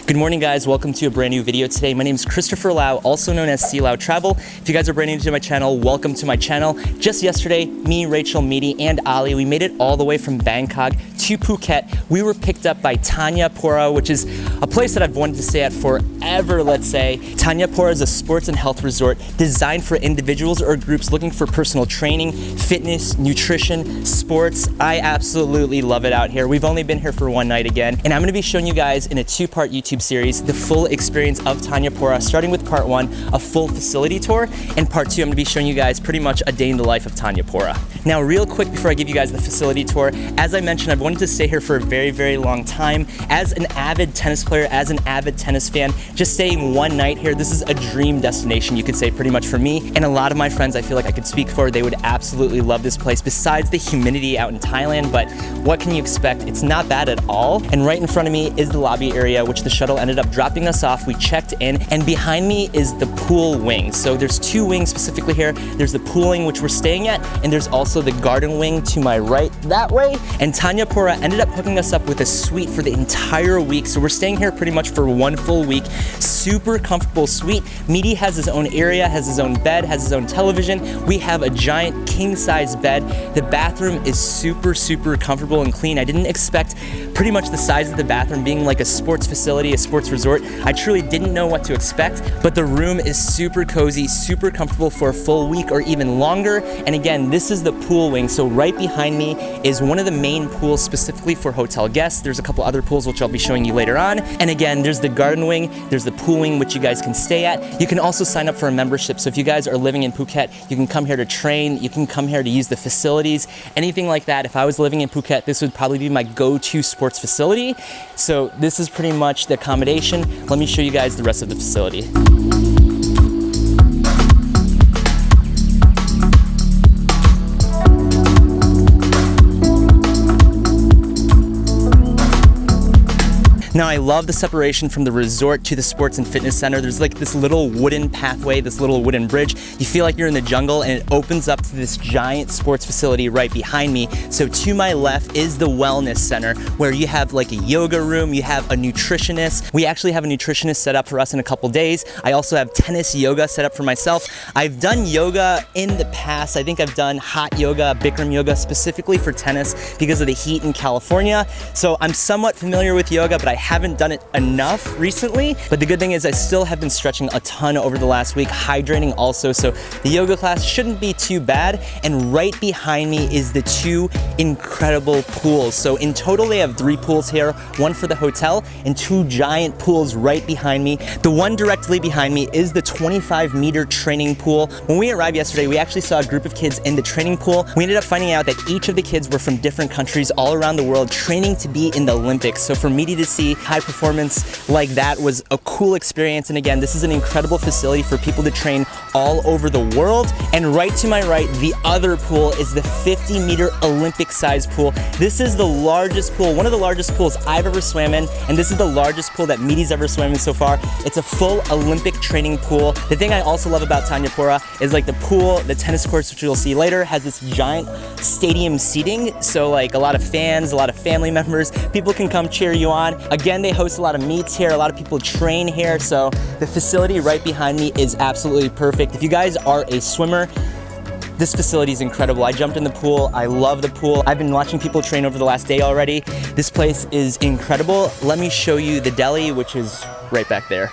Good morning, guys. Welcome to a brand new video today. My name is Christopher Lau, also known as C. Lau Travel. If you guys are brand new to my channel, welcome to my channel. Just yesterday, me, Rachel, Meety, and Ali, we made it all the way from Bangkok to Phuket. We were picked up by Thanyapura, which is a place that I've wanted to stay at forever, let's say. Thanyapura is a sports and health resort designed for individuals or groups looking for personal training, fitness, nutrition, sports. I absolutely love it out here. We've only been here for one night again, and I'm gonna be showing you guys in a two-part YouTube series the full experience of Thanyapura, starting with part one, a full facility tour, and part two, I'm gonna be showing you guys pretty much a day in the life of Thanyapura. Now, real quick before I give you guys the facility tour, as I mentioned, I've wanted to stay here for a very, very long time. As an avid tennis player, as an avid tennis fan, just staying one night here, this is a dream destination, you could say, pretty much for me. And a lot of my friends I feel like I could speak for, they would absolutely love this place, besides the humidity out in Thailand. But what can you expect? It's not bad at all. And right in front of me is the lobby area, which the shuttle ended up dropping us off. We checked in, and behind me is the pool wing. So there's two wings specifically here. There's the pool wing, which we're staying at, and there's also the garden wing to my right that way. And Thanyapura ended up hooking us up with a suite for the entire week. So we're staying here pretty much for one full week. Super comfortable suite. Meety has his own area, has his own bed, has his own television. We have a giant king-size bed. The bathroom is super, super comfortable and clean. I didn't expect pretty much the size of the bathroom being like a sports facility, a sports resort. I truly didn't know what to expect, but the room is super cozy, super comfortable for a full week or even longer. And again, this is the pool wing. So right behind me is one of the main pools specifically for hotel guests. There's a couple other pools which I'll be showing you later on. And again, there's the garden wing, there's the pool wing which you guys can stay at. You can also sign up for a membership. So if you guys are living in Phuket, you can come here to train, you can come here to use the facilities, anything like that. If I was living in Phuket, this would probably be my go-to sports facility. So this is pretty much the accommodation. Let me show you guys the rest of the facility. Now, I love the separation from the resort to the sports and fitness center. There's like this little wooden pathway, this little wooden bridge. You feel like you're in the jungle, and it opens up to this giant sports facility right behind me. So to my left is the wellness center, where you have like a yoga room, you have a nutritionist. We actually have a nutritionist set up for us in a couple days. I also have tennis yoga set up for myself. I've done yoga in the past. I think I've done hot yoga, Bikram yoga, specifically for tennis because of the heat in California. So I'm somewhat familiar with yoga, but I haven't done it enough recently. But the good thing is I still have been stretching a ton over the last week, hydrating also, so the yoga class shouldn't be too bad. And right behind me is the two incredible pools. So in total they have 3 pools here, one for the hotel and 2 giant pools right behind me. The one directly behind me is the 25-meter training pool. When we arrived yesterday, we actually saw a group of kids in the training pool. We ended up finding out that each of the kids were from different countries all around the world, training to be in the Olympics. So for Meety to see high performance like that was a cool experience. And again, this is an incredible facility for people to train all over the world. And right to my right, the other pool is the 50-meter Olympic size pool. This is the largest pool, one of the largest pools I've ever swam in, and this is the largest pool that Meety's ever swam in so far. It's a full Olympic training pool. The thing I also love about Thanyapura is like the pool, the tennis courts, which you'll see later, has this giant stadium seating. So like a lot of fans, a lot of family members, people can come cheer you on. Again, they host a lot of meets here, a lot of people train here, so the facility right behind me is absolutely perfect. If you guys are a swimmer, this facility is incredible. I jumped in the pool, I love the pool. I've been watching people train over the last day already. This place is incredible. Let me show you the Deli, which is right back there.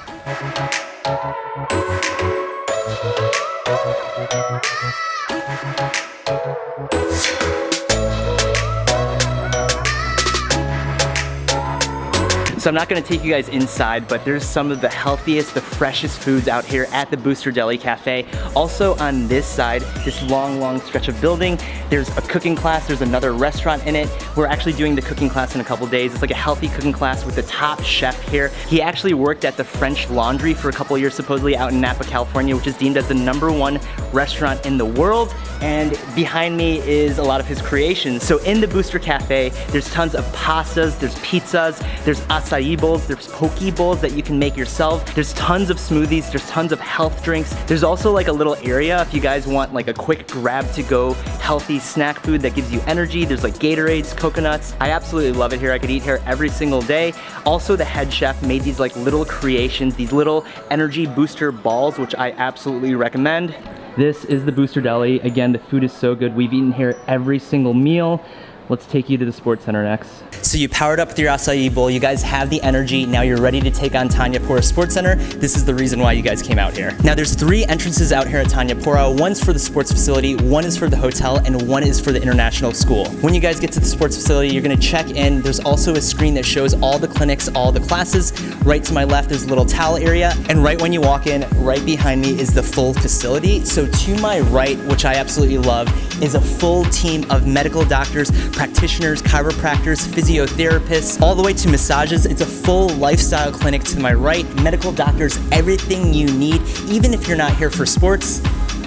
So I'm not gonna take you guys inside, but there's some of the healthiest, the freshest foods out here at the Booster Deli Cafe. Also on this side, this long stretch of building, there's a cooking class, there's another restaurant in it. We're actually doing the cooking class in a couple days. It's like a healthy cooking class with the top chef here. He actually worked at the French Laundry for a couple years, supposedly out in Napa, California, which is deemed as the #1 restaurant in the world. And behind me is a lot of his creations. So in the Booster Cafe, there's tons of pastas, there's pizzas, there's acai acai bowls, there's poke bowls that you can make yourself. There's tons of smoothies, there's tons of health drinks. There's also like a little area if you guys want like a quick grab to go healthy snack food that gives you energy. There's like Gatorades, coconuts. I absolutely love it here. I could eat here every single day. Also, the head chef made these like little creations, these little energy booster balls, which I absolutely recommend. This is the Booster Deli. Again, the food is so good. We've eaten here every single meal. Let's take you to the sports center next. So you powered up with your acai bowl, you guys have the energy, now you're ready to take on Thanyapura Sports Center. This is the reason why you guys came out here. Now there's 3 entrances out here at Thanyapura. One's for the sports facility, one is for the hotel, and one is for the international school. When you guys get to the sports facility, you're gonna check in. There's also a screen that shows all the clinics, all the classes. Right to my left, there's a little towel area, and right when you walk in, right behind me is the full facility. So to my right, which I absolutely love, is a full team of medical doctors, practitioners, chiropractors, physiotherapists, all the way to massages. It's a full lifestyle clinic to my right. Medical doctors, everything you need, even if you're not here for sports.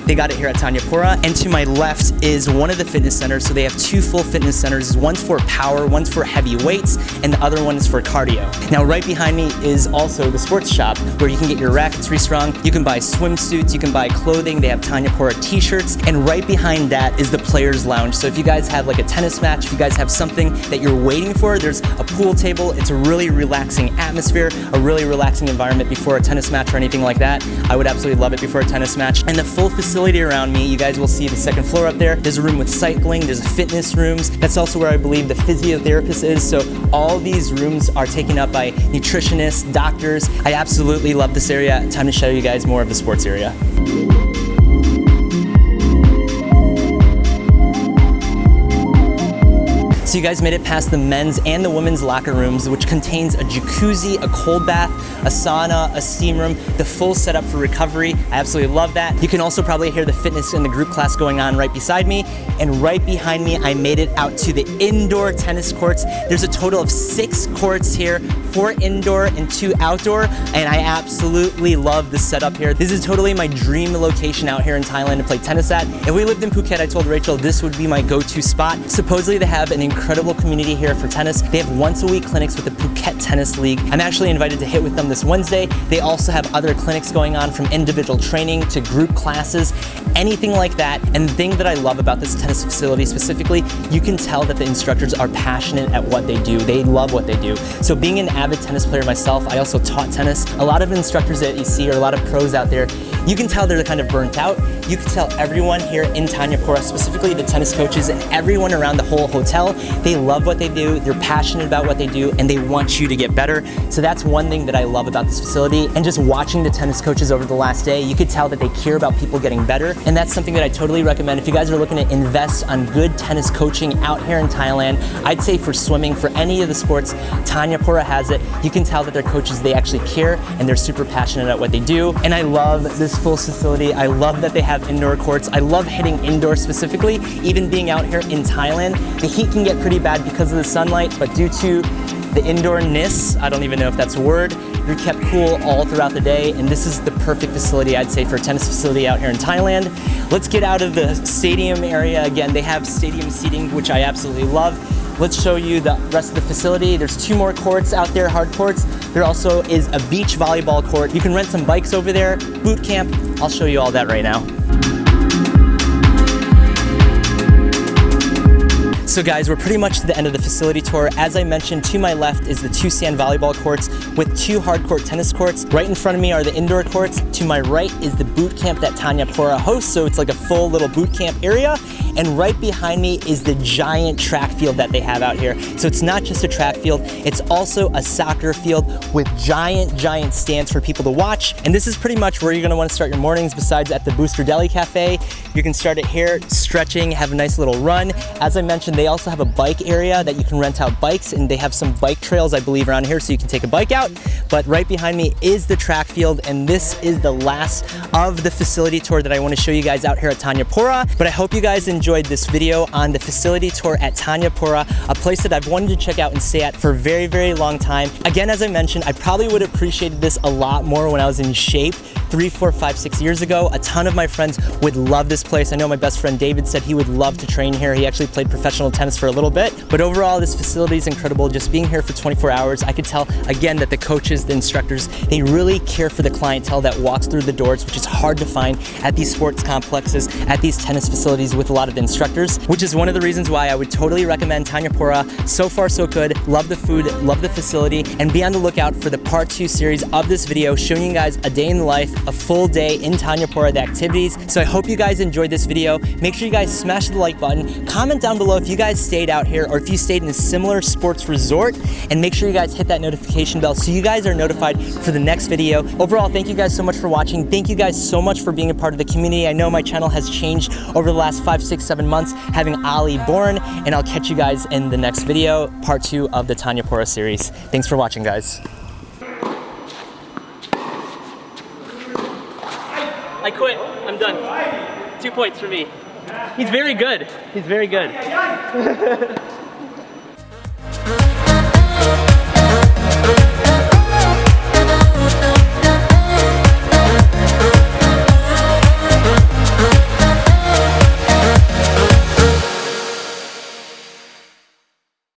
They got it here at Thanyapura. And to my left is one of the fitness centers. So they have 2 full fitness centers. One's for power, one's for heavy weights, and the other one is for cardio. Now right behind me is also the sports shop where you can get your racketry strong. You can buy swimsuits, you can buy clothing. They have Thanyapura t-shirts. And right behind that is the players lounge. So if you guys have like a tennis match, if you guys have something that you're waiting for, there's a pool table. It's a really relaxing atmosphere, a really relaxing environment before a tennis match or anything like that. I would absolutely love it before a tennis match. And the full facility around me, you guys will see the second floor up there. There's a room with cycling, there's fitness rooms. That's also where I believe the physiotherapist is. So all these rooms are taken up by nutritionists, doctors. I absolutely love this area. Time to show you guys more of the sports area. So you guys made it past the men's and the women's locker rooms, which contains a jacuzzi, a cold bath, a sauna, a steam room, the full setup for recovery. I absolutely love that. You can also probably hear the fitness in the group class going on right beside me. And right behind me, I made it out to the indoor tennis courts. There's a total of 6 courts here, 4 indoor and 2 outdoor. And I absolutely love the setup here. This is totally my dream location out here in Thailand to play tennis at. If we lived in Phuket, I told Rachel this would be my go-to spot. Supposedly they have an incredible community here for tennis. They have once-a-week clinics with the Phuket Tennis League. I'm actually invited to hit with them this Wednesday. They also have other clinics going on, from individual training to group classes, anything like that. And the thing that I love about this tennis facility specifically, you can tell that the instructors are passionate at what they do. They love what they do. So being an avid tennis player myself, I also taught tennis. A lot of instructors that you see, or a lot of pros out there, you can tell they're kind of burnt out. You can tell everyone here in Thanyapura, specifically the tennis coaches and everyone around the whole hotel, they love what they do, they're passionate about what they do, and they want you to get better. So that's one thing that I love about this facility. And just watching the tennis coaches over the last day, you could tell that they care about people getting better. And that's something that I totally recommend. If you guys are looking to invest on good tennis coaching out here in Thailand, I'd say for swimming, for any of the sports, Thanyapura has it. You can tell that their coaches, they actually care and they're super passionate at what they do. And I love this full facility. I love that they have indoor courts. I love hitting indoors specifically. Even being out here in Thailand, the heat can get pretty bad because of the sunlight, but due to the indoorness, I don't even know if that's a word, you're kept cool all throughout the day, and this is the perfect facility, I'd say, for a tennis facility out here in Thailand. Let's get out of the stadium area. Again, they have stadium seating, which I absolutely love. Let's show you the rest of the facility. There's 2 more courts out there, hard courts. There also is a beach volleyball court. You can rent some bikes over there, boot camp. I'll show you all that right now. So guys, we're pretty much to the end of the facility tour. As I mentioned, to my left is the 2 sand volleyball courts with 2 hardcourt tennis courts. Right in front of me are the indoor courts. To my right is the boot camp that Thanyapura hosts, so it's like a full little boot camp area. And right behind me is the giant track field that they have out here. So it's not just a track field, it's also a soccer field with giant stands for people to watch. And this is pretty much where you're gonna wanna start your mornings, besides at the Booster Deli Cafe. You can start it here, stretching, have a nice little run. As I mentioned, they also have a bike area that you can rent out bikes, and they have some bike trails, I believe, around here, so you can take a bike out. But right behind me is the track field, and this is the last of the facility tour that I wanna show you guys out here at Thanyapura. But I hope you guys enjoyed enjoyed this video on the facility tour at Thanyapura, a place that I've wanted to check out and stay at for a very, very long time. Again, as I mentioned, I probably would have appreciated this a lot more when I was in shape 3, 4, 5, 6 years ago. A ton of my friends would love this place. I know my best friend David said he would love to train here. He actually played professional tennis for a little bit, but overall this facility is incredible. Just being here for 24 hours, I could tell again that the coaches, the instructors, they really care for the clientele that walks through the doors, which is hard to find at these sports complexes, at these tennis facilities with a lot of the instructors, which is one of the reasons why I would totally recommend Thanyapura. So far so good. Love the food, love the facility, and be on the lookout for the part 2 series of this video showing you guys a day in the life, a full day in Thanyapura, the activities. So I hope you guys enjoyed this video. Make sure you guys smash the like button. Comment down below if you guys stayed out here or if you stayed in a similar sports resort, and make sure you guys hit that notification bell so you guys are notified for the next video. Overall, thank you guys so much for watching. Thank you guys so much for being a part of the community. I know my channel has changed over the last 5, 6, 7 months having Ali born, and I'll catch you guys in the next video, part 2 of the Thanyapura series. Thanks for watching, guys. I quit. I'm done. 2 points for me. He's very good. He's very good.